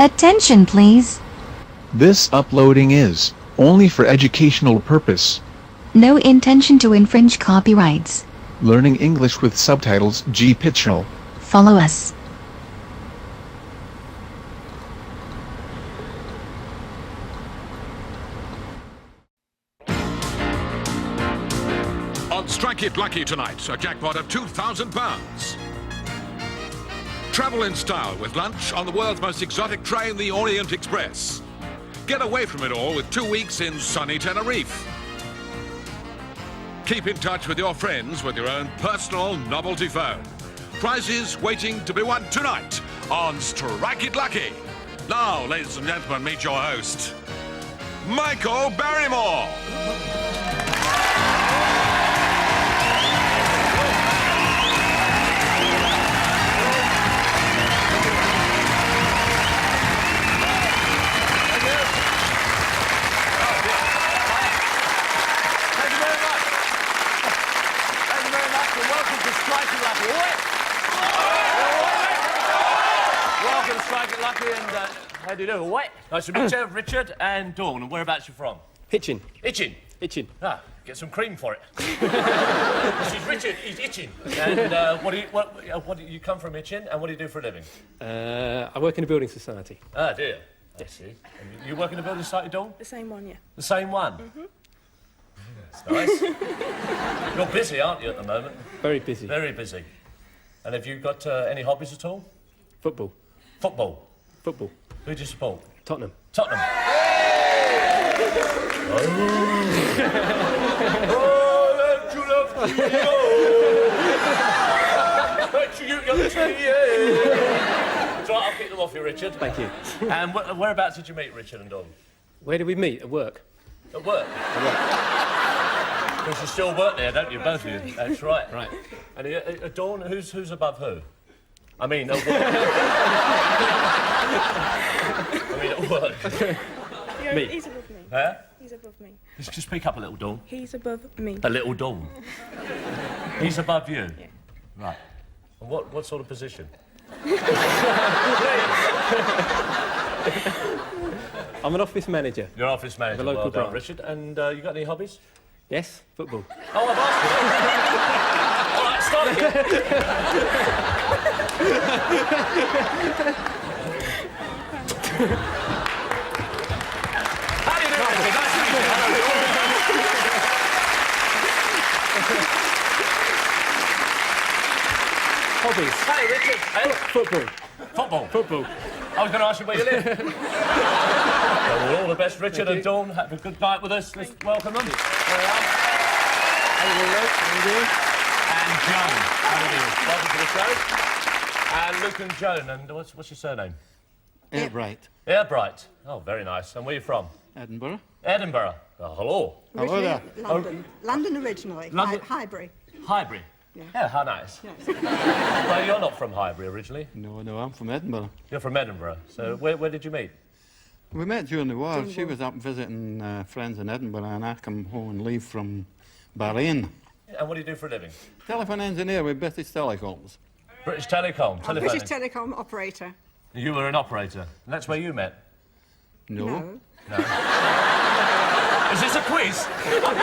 Attention, please. This uploading is only for educational purpose. No intention to infringe copyrights. Learning English with subtitles GPITRAL. Follow us. On Strike It Lucky tonight, a jackpot of £2,000. Travel in style with lunch on the world's most exotic train, the Orient Express. Get away from it all with 2 weeks in sunny Tenerife. Keep in touch with your friends with your own personal novelty phone. Prizes waiting to be won tonight on Strike It Lucky. Now, ladies and gentlemen, meet your host, Michael Barrymore. Welcome to Strike It Lucky, and how do you do? What? Nice to meet you, Richard and Dawn. And whereabouts you from? Hitchin. Itching. Itchin. Ah, get some cream for it. This is Richard. He's itching. And what do you come from Itching? And what do you do for a living? I work in a building society. Ah, do you? I see. And you work in a building society, Dawn? The same one, yeah. The same one. Mm-hmm. That's nice. You're busy, aren't you, at the moment? Very busy. Very busy. And have you got any hobbies at all? Football. Football. Football. Who do you support? Tottenham. Tottenham. It's all right, I'll keep them off you, Richard. Thank you. And whereabouts did you meet Richard and Dawn? Where did we meet? At work. At work? Because you still work there, don't you, both of you? That's right. Right. And Dawn, who's above who? I mean, at work. I mean, at work. Me. He's above me. Huh? He's above me. Just speak up a little, Dawn. He's above me. A little Dawn. He's above you? Yeah. Right. And what sort of position? I'm an office manager. You're office manager. The local well done, branch. Richard. And you got any hobbies? Yes, football. Oh, I've asked you. All right, start again. How do you do, Richard? Nice to meet you. Hobbies. Hey, Richard. Hey. Football. Football. Football. I was going to ask you where you live. Well, all the best, Richard and Dawn. Have a good night with us. Let's welcome them. There they are. And Joan. How are you? Welcome to the show. And Luke and Joan. And what's your surname? Right. Airbright. Oh, very nice. And where are you from? Edinburgh. Edinburgh. Oh, hello. Hello there. London. London originally. London- Highbury. Highbury. Yeah, how nice. Yes. Well, you're not from Highbury originally. No, I'm from Edinburgh. You're from Edinburgh. So where did you meet? We met during the war. She was up visiting friends in Edinburgh, and I come home and leave from Bahrain. And what do you do for a living? Telephone engineer with British Telecoms. British Telecom. I'm British Telephoning. Telecom operator. You were an operator. And that's where you met. No. Is this a quiz? Why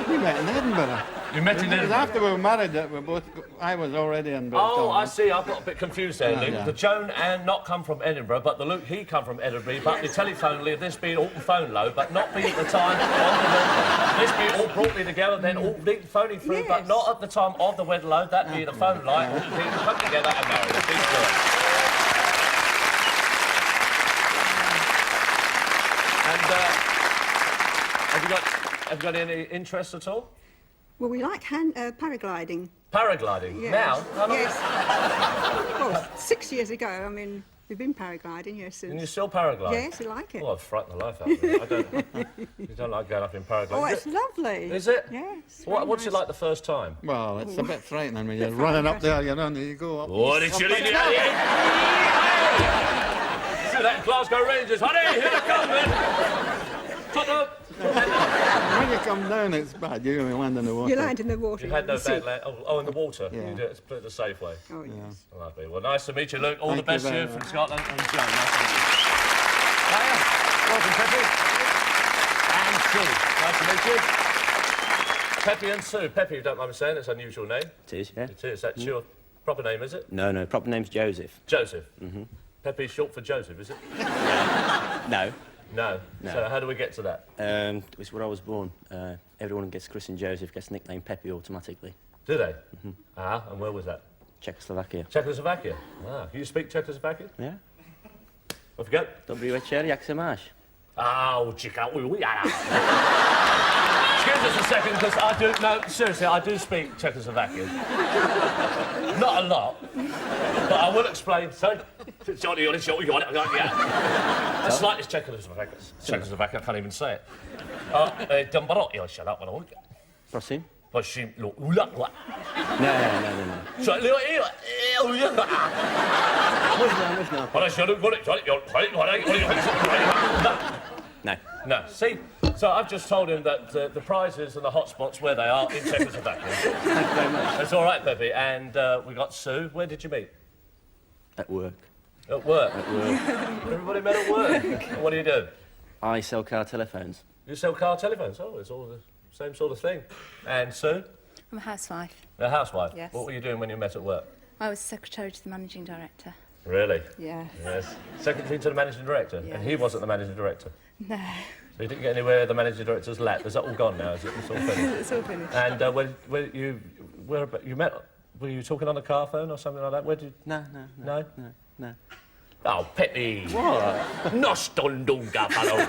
We met in Edinburgh. go? You met in It was Edinburgh. after we were married that we both. I was already in British Oh, I Telecom. see. I've got a bit confused there, Luke. yeah. The Joan and not come from Edinburgh, but the Luke, he come from Edinburgh, but the telephone lead, this being all phone low, but not be at the time of the, this being all brought me together, then all big phoning through, but Yes. not at the time of the wed load, that being the phone line, all the people come together and marry. Big deal. And have you got any interest at all? Well, we like paragliding. Paragliding. Yes. Now? How long- Yes. Well, 6 years ago, I mean, we've been paragliding, yes. And you still paraglide? Yes, I like it. Oh, I've frightened the life out of me. You don't like going up in paragliding. Oh, it's lovely. Is it? Yes. What's very it like the first time? Well, it's a bit frightening when you're running up there, you know, and you go up. Oh, it's chilly in the See that Glasgow Rangers, honey, here they come then. Tottenham. When you come down, it's bad. You're going to land in the water. You land in the water. You had no you see. bad land. Oh, in the water. Yeah. You did it the safe way. Oh, yes. Lovely. Well, nice to meet you, Luke. All Thank the best you to you very from much. Scotland. And Joe, nice to meet you. Hiya. Welcome, Peppy. And Sue. Nice to meet you. Peppy and Sue. Peppy, you don't mind me saying, it's an unusual name. It is, yeah. It is. That's your proper name, is it? No, proper name's Joseph. Joseph. Mm-hmm. Peppy's short for Joseph, is it? No. No. No. So how do we get to that? It's where I was born. Everyone who gets christened Joseph gets nicknamed Peppy automatically. Do they? Mm-hmm. Ah, and where was that? Czechoslovakia. Czechoslovakia. Ah, you speak Czechoslovakian? Yeah? Off you go. Dobrý večer, jak se máš? Excuse us a second, because I do... No, seriously, I do speak Czechoslovakian. Not a lot, but I will explain. Sorry? That's slightly Czechoslovakian. Czechoslovakian, I can't even say it. Shut up. Prosím? Prosím, No. No. No. See? So I've just told him that the prizes and the hotspots where they are in Czechoslovakia. Thank you very much. That's all right, Peppy. And we got Sue. Where did you meet? At work. At work. At work. Everybody met at work. What do you do? I sell car telephones. You sell car telephones. Oh, it's all the same sort of thing. And Sue? I'm a housewife. A housewife? Yes. What were you doing when you met at work? I was secretary to the managing director. Really? Yeah. Yes. Secretary to the managing director? Yes. And he wasn't the managing director? No. So you didn't get anywhere the managing director's lap? Is that all gone now? Is it? It's all finished? It's all finished. And where you met? Were you talking on the car phone or something like that? Where did? No. No. Oh, Peppy. What? Nostondunga palo.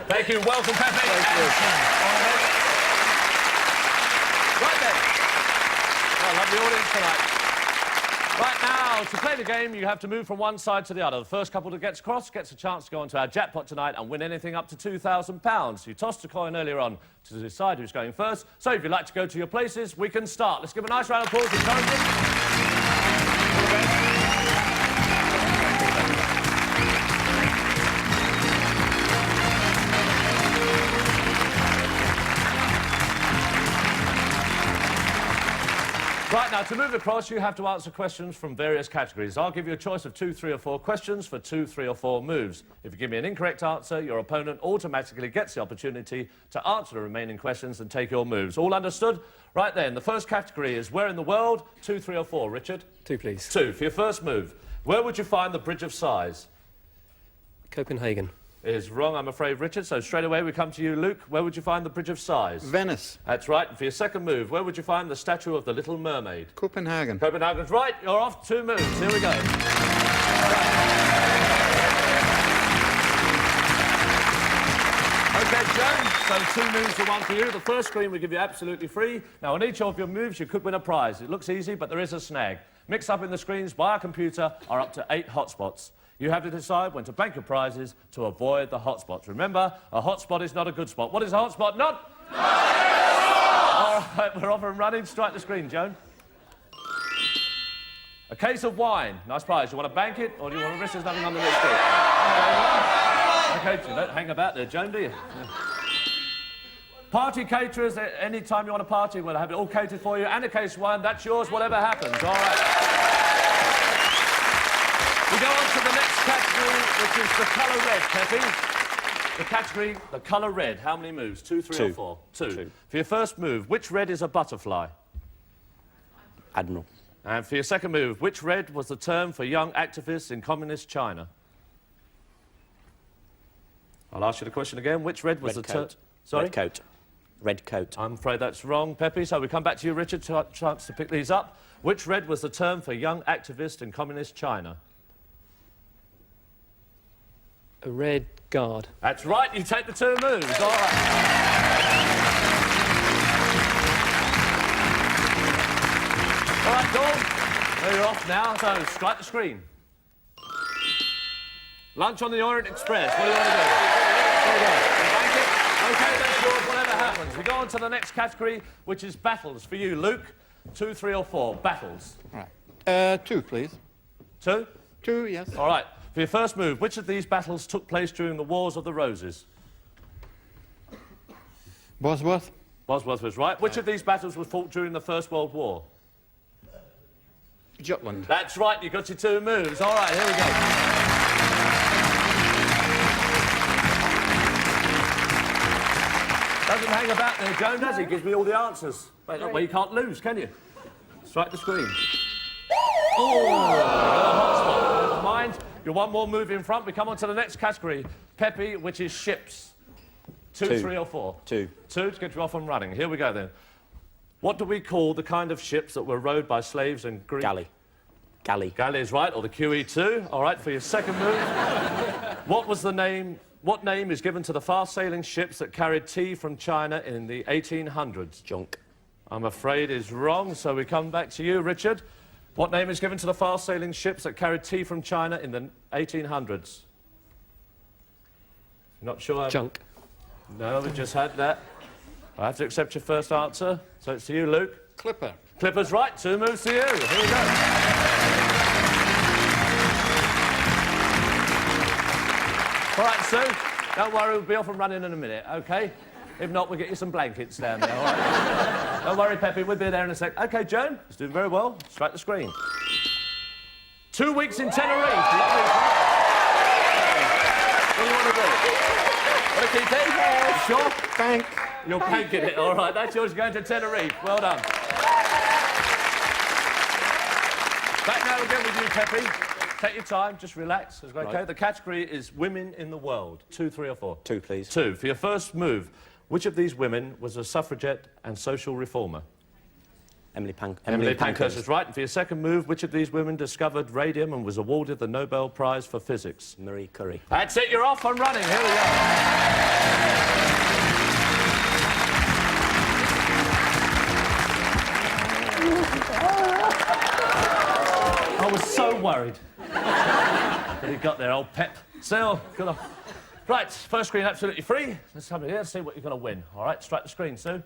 Thank you. Welcome, Peppy. Thank you. Right then. I love the audience tonight. Right now, to play the game, you have to move from one side to the other. The first couple that gets across gets a chance to go onto our jackpot tonight and win anything up to £2,000. You tossed a coin earlier on to decide who's going first. So if you'd like to go to your places, we can start. Let's give a nice round of applause to Jonathan. Right, now, to move across, you have to answer questions from various categories. I'll give you a choice of 2, 3 or 4 questions for 2, 3 or 4 moves. If you give me an incorrect answer, your opponent automatically gets the opportunity to answer the remaining questions and take your moves. All understood? Right then, the first category is where in the world? 2, 3 or 4, Richard? 2, please. 2. For your first move, where would you find the Bridge of Sighs? Copenhagen. Is wrong, I'm afraid, Richard. So straight away we come to you, Luke. Where would you find the Bridge of Sighs? Venice. That's right. And for your second move, where would you find the statue of the Little Mermaid? Copenhagen. Copenhagen's right. You're off. 2 moves. Here we go. OK, Joe. So 2 moves are 1 for you. The first screen we give you absolutely free. Now, on each of your moves, you could win a prize. It looks easy, but there is a snag. Mixed up in the screens by our computer are up to 8 hotspots. You have to decide when to bank your prizes to avoid the hotspots. Remember, a hotspot is not a good spot. What is a hotspot? Not? All right, we're off and running. Strike the screen, Joan. A case of wine. Nice prize. You want to bank it, or do you want to risk there's nothing on the list? OK, you don't hang about there, Joan, do you? Yeah. Party caterers, any time you want a party, we'll have it all catered for you. And a case of wine, that's yours, whatever happens. All right. We go on to the next category, which is the colour red, Peppy. The category, the colour red. How many moves? 2, 3 or 4? 2. For your first move, which red is a butterfly? Admiral. And for your second move, which red was the term for young activists in communist China? I'll ask you the question again. Which red was Red the term? coat. Sorry? Red coat. Red coat. I'm afraid that's wrong, Peppy. So we come back to you, Richard. Chance to pick these up. Which red was the term for young activist in communist China? A red guard. That's right, you take the 2 moves. All right. All right, Dawn. Well, you're off now, so strike the screen. Lunch on the Orient Express. What do you want to do? There you go. You bank it? OK, that's yours, whatever happens. We go on to the next category, which is battles. For you, Luke, 2, 3 or 4, battles. Right. 2, please. 2? 2, yes. All right. For your first move, which of these battles took place during the Wars of the Roses? Bosworth? Bosworth was right. Which of these battles was fought during the First World War? Jutland. That's right, you got your 2 moves. All right, here we go. Doesn't hang about there, Joan, does he? Gives me all the answers. Wait, that way you can't lose, can you? Strike the screen. Oh, hot spot. Never mind. You're 1 more move in front. We come on to the next category, Pepe, which is ships. 2, 3 or 4? 2. 2 to get you off and running. Here we go then. What do we call the kind of ships that were rowed by slaves in Greek? Galley. Galley. Galley is right, or the QE2. All right, for your second move. What name is given to the fast-sailing ships that carried tea from China in the 1800s? Junk. I'm afraid is wrong, so we come back to you, Richard. What name is given to the fast-sailing ships that carried tea from China in the 1800s? Not sure. Junk. No, we just had that. I have to accept your first answer, so it's to you, Luke. Clipper. Clipper's right, 2 moves to you. Here we go. All right, Sue, don't worry, we'll be off and running in a minute, OK? If not, we'll get you some blankets down there, all right? Don't worry, Pepe, we'll be there in a sec. OK, Joan, it's doing very well. Strike the screen. 2 weeks in Tenerife. Lovely. What do you want to do? Want to keep it? Yeah. Sure? Bank. You're banking it, all right. That's yours going to Tenerife. Well done. Back now again with you, Pepe. Take your time, just relax. It's okay. Right. The category is women in the world. 2, 3 or 4? 2, please. 2. For your first move, which of these women was a suffragette and social reformer? Emily Pankhurst is right. And for your second move, which of these women discovered radium and was awarded the Nobel Prize for Physics? Marie Curie. That's it, you're off and running. Here we go. I was so worried that he got there, old Pep. Still, good on. Right, first screen absolutely free. Let's have it here, see what you're going to win. All right, strike the screen, Sue.